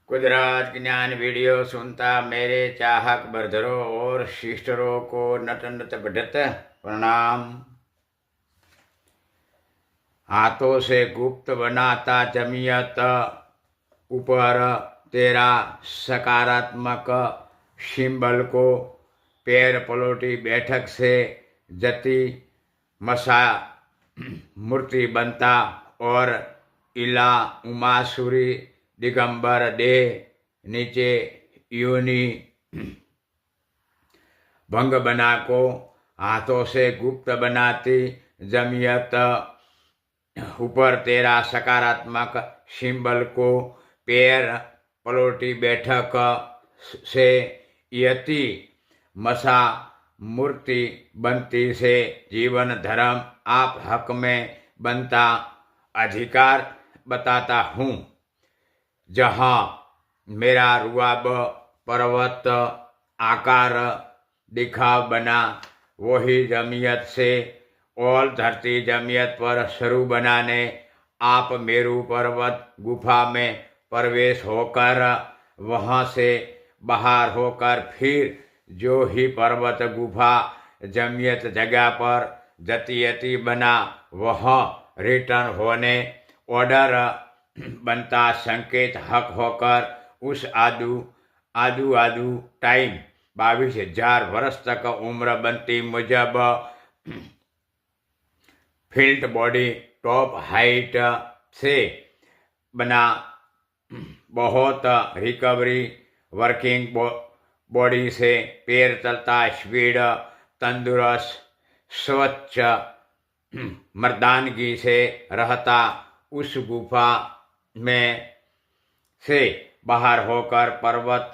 गुजरात ज्ञान वीडियो सुनता मेरे चाहक बरदरों और सिस्टरों को नत नत बढ़त प्रणाम। हाथों से गुप्त बनाता जमीयत ऊपर तेरा सकारात्मक सिंबल को पैर पलोटी बैठक से जति मसा मूर्ति बनता और इला उमासुरी दिगंबर दे नीचे योनि भंग बना को हाथों से गुप्त बनाती जमीयत ऊपर तेरा सकारात्मक सिंबल को पैर पलोटी बैठक से यति मसा मूर्ति बनती से जीवन धर्म आप हक में बनता अधिकार बताता हूँ। जहाँ मेरा रुआब पर्वत आकार दिखाव बना वही जमीयत से और धरती जमीयत पर शुरू बनाने आप मेरू पर्वत गुफा में प्रवेश होकर वहाँ से बाहर होकर फिर जो ही पर्वत गुफा जमीयत जगह पर जतियति बना वह रिटर्न होने ऑर्डर बनता संकेत हक होकर उस आदू टाइम 22,000 वर्ष तक उम्र बनती मुजब फील्ड बॉडी टॉप हाइट से बना बहुत रिकवरी वर्किंग बॉडी से पैर चलता स्पीड तंदुरुस्त स्वच्छ मर्दानगी से रहता उस गुफा में से बाहर होकर पर्वत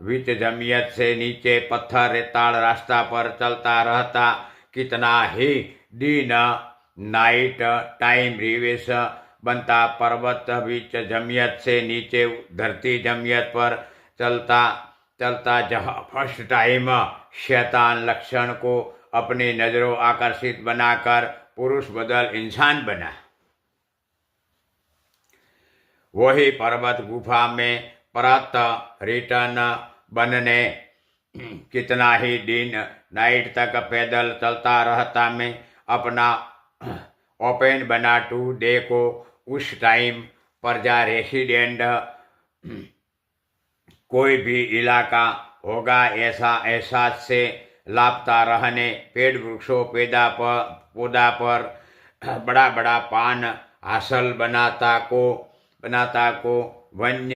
विच जमीयत से नीचे पत्थर रेताल रास्ता पर चलता रहता कितना ही दिन नाइट टाइम रिवेश बनता पर्वत विच जमीयत से नीचे धरती जमीयत पर चलता चलता जहाँ फर्स्ट टाइम शैतान लक्षण को अपनी नजरों आकर्षित बनाकर पुरुष बदल इंसान बना वही पर्वत गुफा में परत रिटर्न बनने कितना ही दिन नाइट तक पैदल चलता रहता मैं अपना ओपन बना टू डे को उस टाइम पर जा रेसिडेंट कोई भी इलाका होगा ऐसा एहसास से लापता रहने पेड़ वृक्षों पौधा पर बड़ा बड़ा पान हासिल बनाता को वन्य